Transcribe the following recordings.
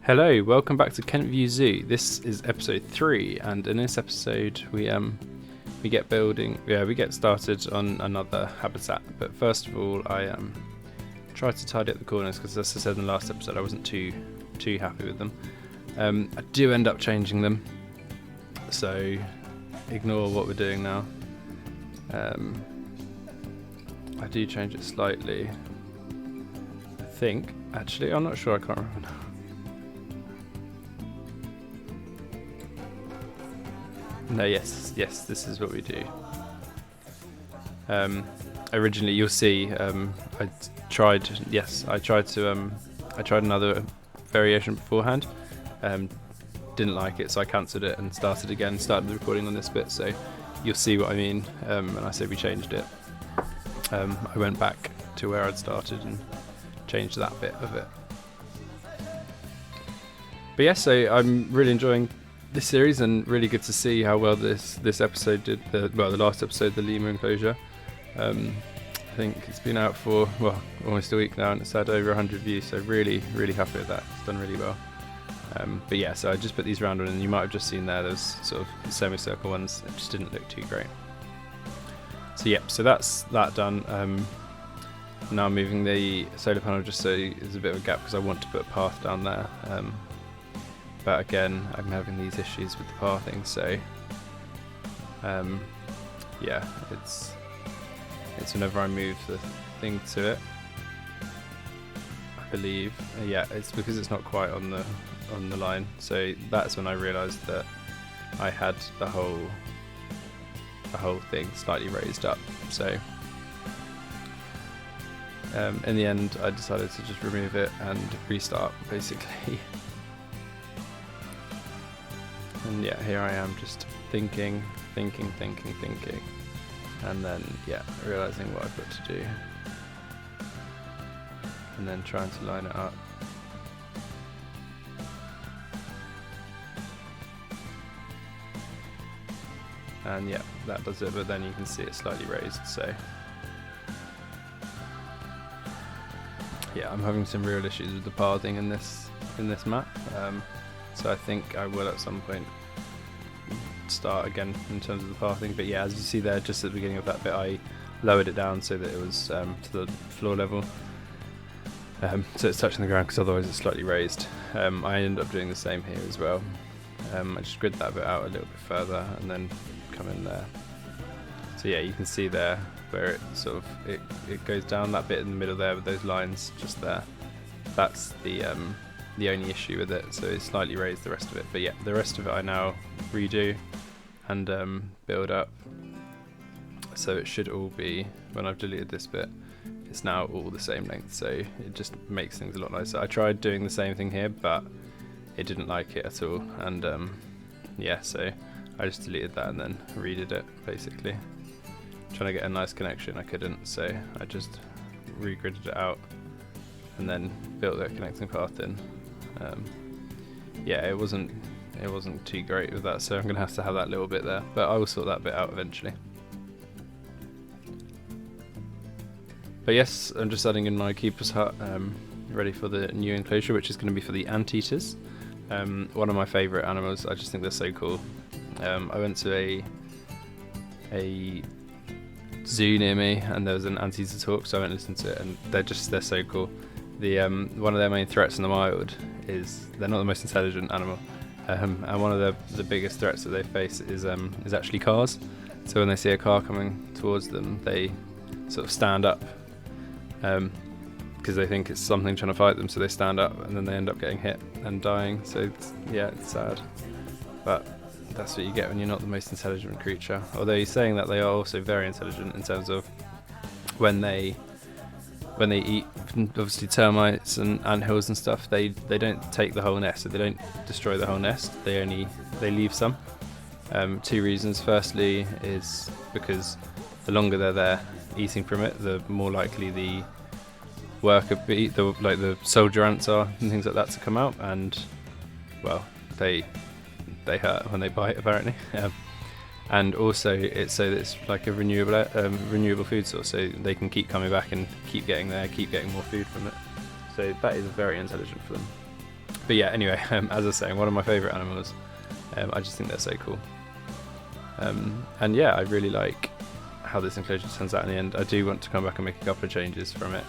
Hello, welcome back to Kentview Zoo. This is episode 3, and in this episode we get started on another habitat. But first of all, I tried to tidy up the corners because, as I said in the last episode, I wasn't too happy with them. I do end up changing them, so ignore what we're doing now. I do change it slightly. I think, actually, I'm not sure. I can't remember now. No, yes, this is what we do. Originally, you'll see, I tried another variation beforehand. Didn't like it, so I cancelled it and started the recording on this bit, so you'll see what I mean when I say we changed it. I went back to where I'd started and changed that bit of it. But yeah, so I'm really enjoying this series, and really good to see how well this episode did. The last episode, the lemur enclosure. I think it's been out for almost a week now, and it's had over 100 views. So really happy with that. It's done really well. But yeah, so I just put these round on, and you might have just seen there. There's sort of semicircle ones that just didn't look too great. So yeah, so that's that done. Now I'm moving the solar panel just so there's a bit of a gap because I want to put a path down there. But again, I'm having these issues with the pathing, so yeah, it's whenever I move the thing to it, I believe, yeah, it's because it's not quite on the line. So that's when I realised that I had the whole thing slightly raised up. So in the end, I decided to just remove it and restart, basically. And yeah, here I am just thinking, and then realising what I've got to do, and then trying to line it up. And yeah, that does it, but then you can see it's slightly raised, so yeah, I'm having some real issues with the pathing in this map. So I think I will at some point start again in terms of the pathing. But yeah, as you see there, just at the beginning of that bit, I lowered it down so that it was to the floor level. So it's touching the ground, because otherwise it's slightly raised. I ended up doing the same here as well. I just grid that bit out a little bit further and then come in there. So yeah, you can see there where it goes down, that bit in the middle there with those lines just there. That's the only issue with it, so it's slightly raised the rest of it. But yeah, the rest of it I now redo and build up, so it should all be, when I've deleted this bit, it's now all the same length, so it just makes things a lot nicer. I tried doing the same thing here, but it didn't like it at all, and yeah, so I just deleted that and then redid it, basically. Trying to get a nice connection, I couldn't, so I just regridded it out and then built that connecting path in. Yeah, it wasn't too great with that, so I'm gonna have to have that little bit there, but I will sort that bit out eventually. But yes, I'm just adding in my keeper's hut, ready for the new enclosure, which is going to be for the anteaters. One of my favourite animals. I just think they're so cool. I went to a zoo near me, and there was an anteater talk, so I went and listened to it, and they're so cool. The one of their main threats in the wild is they're not the most intelligent animal, and one of the biggest threats that they face is actually cars. So when they see a car coming towards them, they sort of stand up, because they think it's something trying to fight them. So they stand up, and then they end up getting hit and dying. So it's sad, but that's what you get when you're not the most intelligent creature. Although he's saying that they are also very intelligent in terms of when they eat, obviously, termites and anthills and stuff, they don't take the whole nest, so they don't destroy the whole nest, they leave some. 2 reasons. Firstly is because the longer they're there eating from it, the more likely the worker bee, the soldier ants are, and things like that, to come out, and well, they hurt when they bite, apparently. And also it's so that it's like a renewable food source, so they can keep coming back and keep getting more food from it. So that is very intelligent for them. But yeah, anyway, as I was saying, one of my favourite animals. I just think they're so cool. And yeah, I really like how this enclosure turns out in the end. I do want to come back and make a couple of changes from it.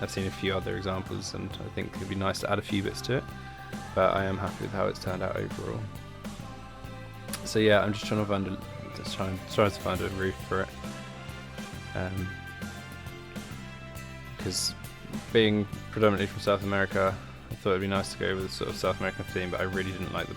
I've seen a few other examples, and I think it'd be nice to add a few bits to it. But I am happy with how it's turned out overall. So yeah, I'm just trying to find a roof for it. Because being predominantly from South America, I thought it'd be nice to go with a sort of South American theme, but I really didn't like the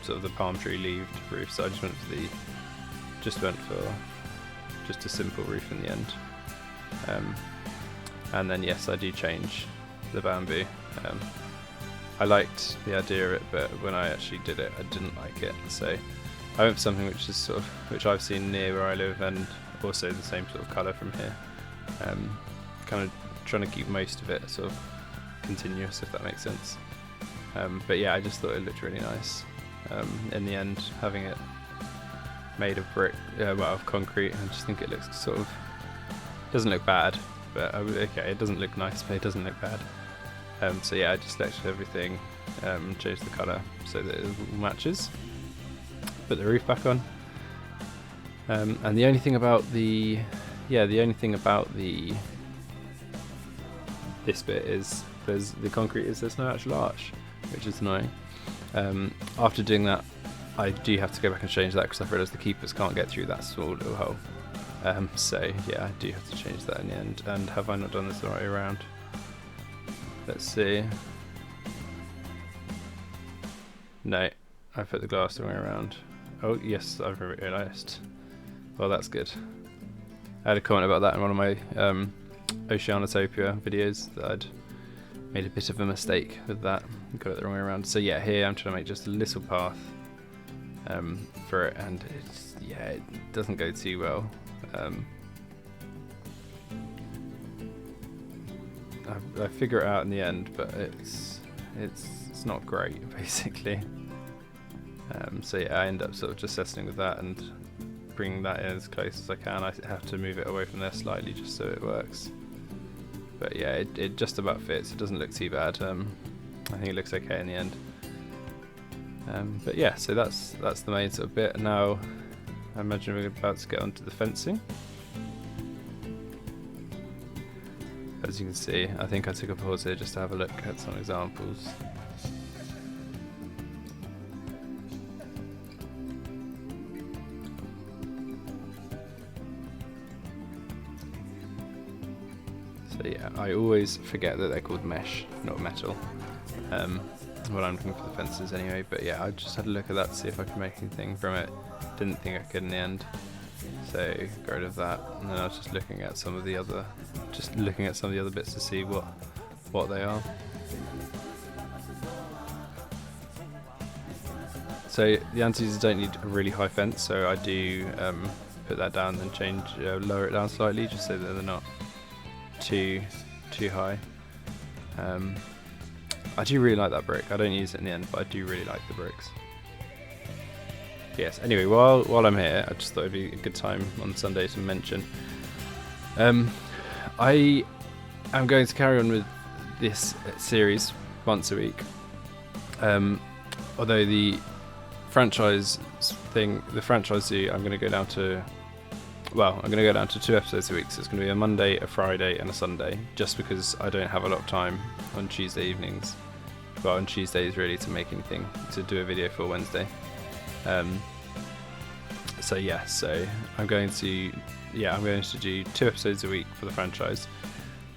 sort of the palm tree leaved roof, so I just went for just a simple roof in the end. And then yes, I do change the bamboo. I liked the idea of it, but when I actually did it, I didn't like it. So I went for something which I've seen near where I live, and also the same sort of colour from here. Kind of trying to keep most of it sort of continuous, if that makes sense. But yeah, I just thought it looked really nice. In the end, having it made of brick, of concrete, I just think it looks doesn't look bad, but okay, it doesn't look nice, but it doesn't look bad. So yeah, I just selected everything, changed the colour so that it all matches. Put the roof back on, and the only thing about this bit is there's no actual arch, which is annoying. After doing that, I do have to go back and change that because I've realised the keepers can't get through that small little hole. So yeah, I do have to change that in the end. And have I not done this the right way around? Let's see. No, I put the glass the wrong way around. Oh yes, I've realised. Well, that's good. I had a comment about that in one of my Oceanotopia videos, that I'd made a bit of a mistake with that, got it the wrong way around. So yeah, here I'm trying to make just a little path for it, and it doesn't go too well. I figure it out in the end, but it's not great, basically. So yeah, I end up sort of just settling with that and bringing that in as close as I can. I have to move it away from there slightly just so it works. But yeah, it just about fits. It doesn't look too bad. I think it looks okay in the end. But yeah, so that's the main sort of bit. Now I imagine we're about to get onto the fencing. As you can see, I think I took a pause here just to have a look at some examples. So yeah, I always forget that they're called mesh, not metal. When I'm looking for the fences anyway, but yeah, I just had a look at that to see if I could make anything from it. Didn't think I could in the end, so got rid of that. And then I was just looking at some of the other bits to see what they are. So the anteaters don't need a really high fence, so I do put that down and lower it down slightly, just so that they're not too high. I do really like that brick. I don't use it in the end, but I do really like the bricks. Yes, anyway, while I'm here, I just thought it'd be a good time on Sunday to mention I am going to carry on with this series once a week. Although the franchise zoo, I'm going to go down to 2 episodes a week, so it's going to be a Monday, a Friday and a Sunday, just because I don't have a lot of time on Tuesday evenings, well, on Tuesdays really, to do a video for Wednesday. So I'm going to do 2 episodes a week for the franchise.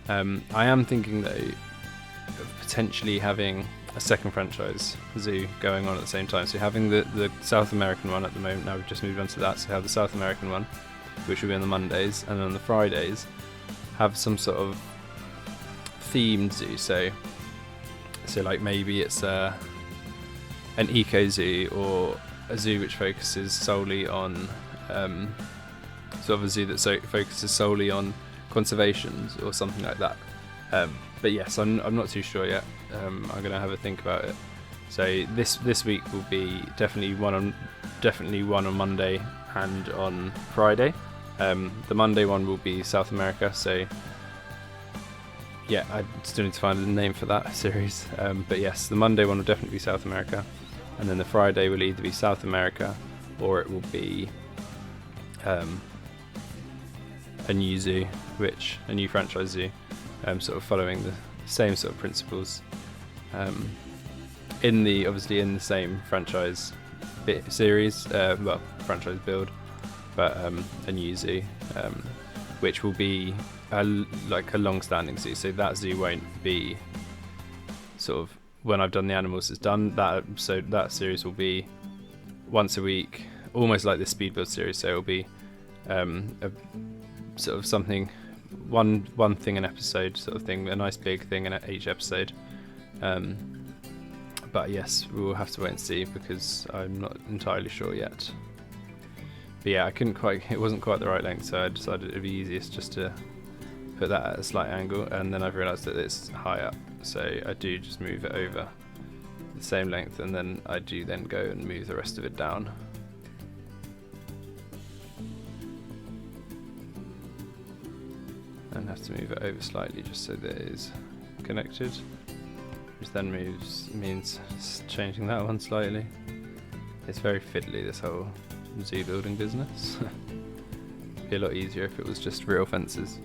I am thinking though of potentially having a second franchise zoo going on at the same time, so having the South American one at the moment. Now we've just moved on to that, so have the South American one, which will be on the Mondays, and on the Fridays have some sort of themed zoo. So like maybe it's an eco zoo, or a zoo which focuses solely on sort of a zoo that focuses solely on conservation or something like that. But yes, I'm not too sure yet. I'm going to have a think about it. So this week will be definitely one on Monday and on Friday. The Monday one will be South America, so yeah, I still need to find a name for that series. But yes, the Monday one will definitely be South America, and then the Friday will either be South America or it will be a new zoo, a new franchise zoo, sort of following the same sort of principles. Obviously in the same franchise series, franchise build, but a new zoo, which will be like a long-standing zoo. So that zoo won't be sort of when I've done the animals, it's done. So that series will be once a week, almost like the Speedbuild series. So it'll be a sort of something, one thing an episode sort of thing, a nice big thing in each episode. But yes, we will have to wait and see because I'm not entirely sure yet. But yeah, it wasn't quite the right length, so I decided it'd be easiest just to put that at a slight angle, and then I've realised that it's high up, so I do just move it over the same length, and then I do then go and move the rest of it down. And have to move it over slightly just so that it is connected, which then means changing that one slightly. It's very fiddly, this whole zoo building business. It'd be a lot easier if it was just real fences.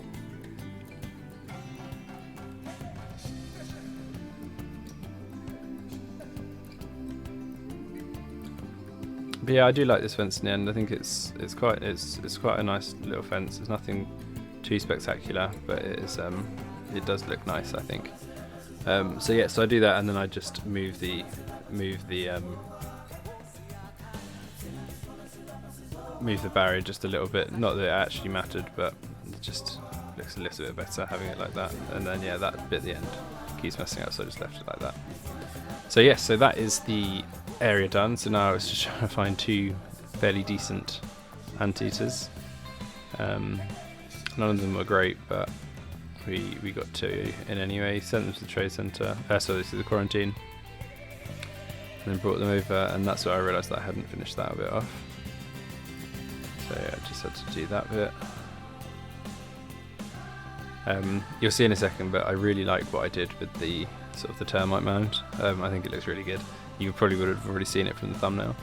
But yeah, I do like this fence in the end. I think it's quite a nice little fence. It's nothing too spectacular, but it does look nice, I think. So yeah, so I do that, and then I just move the barrier just a little bit. Not that it actually mattered, but it just looks a little bit better having it like that. And then yeah, that bit at the end keeps messing up, so I just left it like that. So yes, so that is the area done. So now it's just trying to find two fairly decent anteaters. None of them were great, but we got two in anyway. Sent them to the trade centre, to the quarantine, and then brought them over, and that's where I realised that I hadn't finished that bit off. So yeah, I just had to do that bit. You'll see in a second, but I really like what I did with the sort of the termite mound. I think it looks really good. You probably would have already seen it from the thumbnail,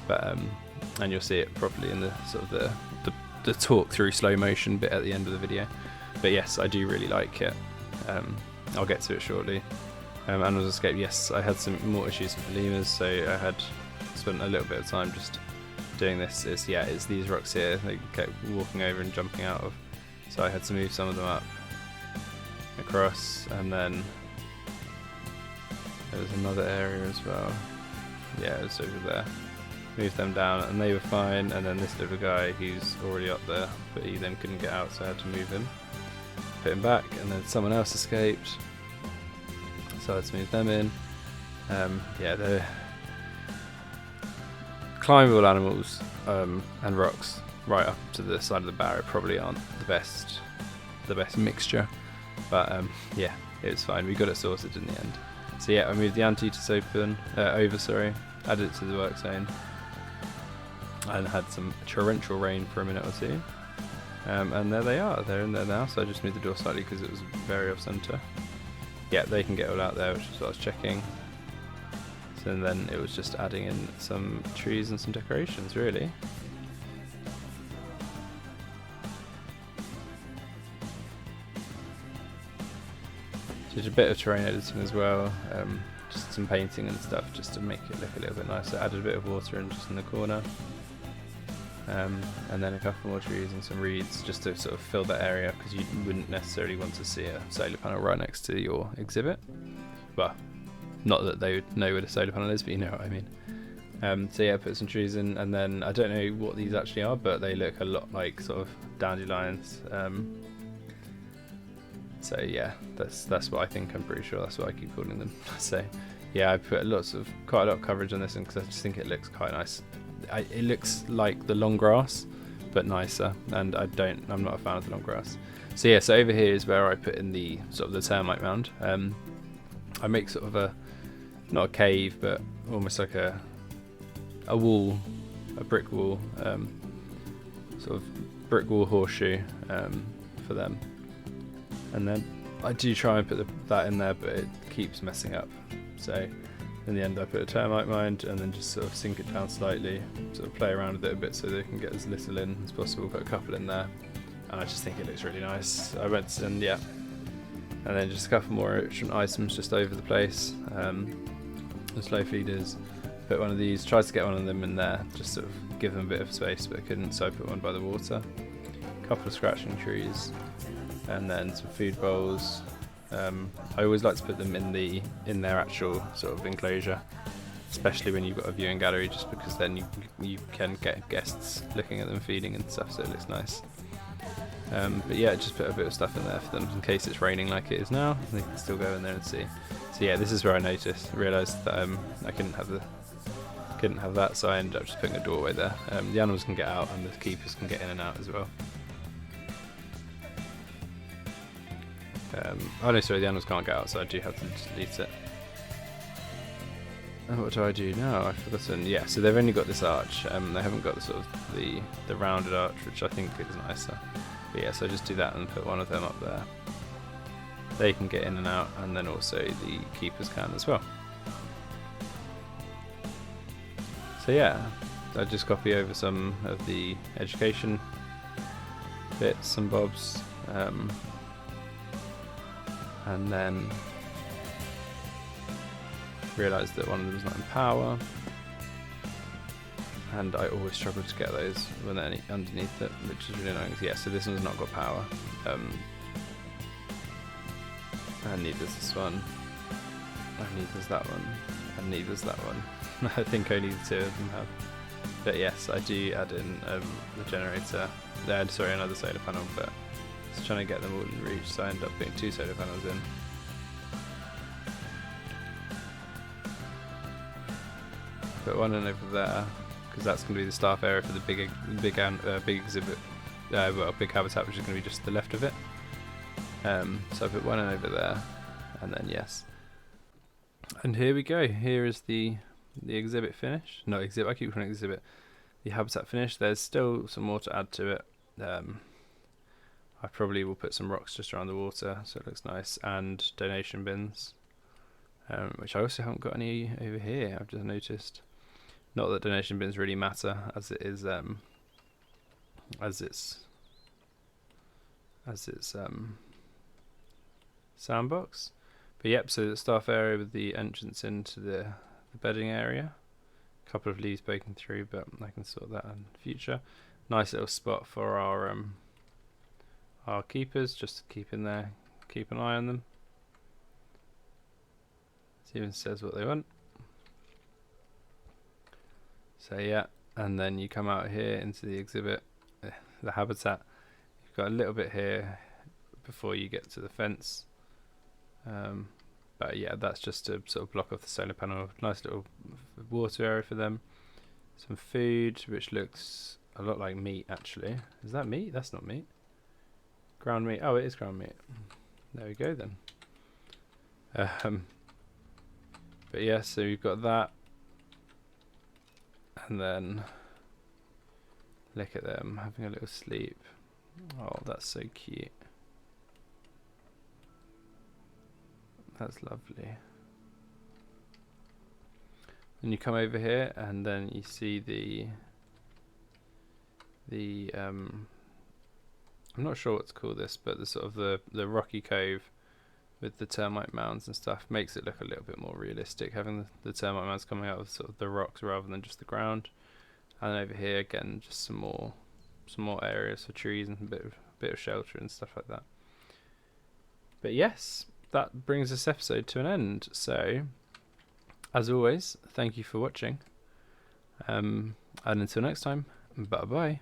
but and you'll see it properly in the sort of the talk through slow motion bit at the end of the video. But yes, I do really like it. I'll get to it shortly. Animals Escape, yes, I had some more issues with the lemurs, so I had spent a little bit of time just doing this. It's these rocks here they kept walking over and jumping out of, so I had to move some of them up across, and then there was another area as well. Yeah, it was over there. Moved them down, and they were fine. And then this little guy, who's already up there, but he then couldn't get out, so I had to move him, put him back, and then someone else escaped, so I had to move them in. Yeah, they're climbable animals, and rocks right up to the side of the barrier probably aren't the best mixture, but yeah, it was fine. We got it sorted in the end. So yeah, I moved the anteaters over, added it to the work zone, and had some torrential rain for a minute or two, and there they are, they're in there now. So I just moved the door slightly because it was very off centre. Yeah, they can get all out there, which is what I was checking. So then it was just adding in some trees and some decorations, really. Did a bit of terrain editing as well, just some painting and stuff, just to make it look a little bit nicer. Added a bit of water in just in the corner, and then a couple more trees and some reeds, just to sort of fill that area, because you wouldn't necessarily want to see a solar panel right next to your exhibit. Well, not that they would know what a solar panel is, but you know what I mean. So yeah, put some trees in, and then I don't know what these actually are, but they look a lot like sort of dandelions. So yeah, that's what I think. I'm pretty sure that's what I keep calling them. So yeah, I put quite a lot of coverage on this one because I just think it looks quite nice. It looks like the long grass, but nicer, and I'm not a fan of the long grass. So yeah, so over here is where I put in the sort of the termite mound. I make sort of not a cave, but almost like a wall, a brick wall, sort of brick wall horseshoe for them. And then I do try and put that in there, but it keeps messing up. So in the end I put a termite mound and then just sort of sink it down slightly, sort of play around with it a bit so they can get as little in as possible, put a couple in there, and I just think it looks really nice. I went and yeah, and then just a couple more items just over the place. The slow feeders, put one of these, tried to get one of them in there, just sort of give them a bit of space, but I couldn't, so I put one by the water. A couple of scratching trees, and then some food bowls. I always like to put them in their actual sort of enclosure, especially when you've got a viewing gallery, just because then you can get guests looking at them feeding and stuff, so it looks nice. But yeah, just put a bit of stuff in there for them in case it's raining like it is now, they can still go in there and see. So yeah, this is where I realised that I couldn't have that, so I ended up just putting a doorway there. The animals can get out and the keepers can get in and out as well. Oh no, sorry, the animals can't get out, so I do have to delete it. And what do I do now? I've forgotten. Yeah, so they've only got this arch. They haven't got the sort of the rounded arch, which I think is nicer. But yeah, so I just do that and put one of them up there. They can get in and out, and then also the keepers can as well. So yeah, I just copy over some of the education bits and bobs, and then realised that one of them is not in power, and I always struggle to get those when they're underneath it, which is really annoying. Yeah, so this one's not got power, and neither's this one, and neither's that one, and neither's that one. I think only the two of them have. But yes, I do add in the generator. Sorry, another solar panel, but just trying to get them all in reach, so I end up putting 2 solar panels in. Put one in over there, because that's going to be the staff area for the big exhibit, big habitat, which is going to be just to the left of it. So I put one in over there, and then yes. And here we go. Here is the exhibit finished. No, exhibit. I keep calling it exhibit. The habitat finished. There's still some more to add to it. I probably will put some rocks just around the water so it looks nice, and donation bins, which I also haven't got any over here. I've just noticed. Not that donation bins really matter, as it is as it's sandbox. But yep, so the staff area with the entrance into the bedding area. A couple of leaves poking through, but I can sort that in the future. Nice little spot for our keepers, just to keep in there, keep an eye on them. It even says what they want. So yeah, and then you come out here into the exhibit, the habitat. You've got a little bit here before you get to the fence. But yeah, that's just to sort of block off the solar panel. Nice little water area for them. Some food, which looks a lot like meat actually. Is that meat? That's not meat. Ground meat. Oh, it is ground meat. There we go then. But yeah, so you've got that. And then look at them having a little sleep. Oh, that's so cute. That's lovely. And you come over here, and then you see the I'm not sure what to call this, but the sort of the rocky cove with the termite mounds and stuff makes it look a little bit more realistic, having the termite mounds coming out of sort of the rocks rather than just the ground. And over here again, just some more areas for trees and a bit of shelter and stuff like that. But yes, that brings this episode to an end. So as always, thank you for watching, and until next time, bye bye.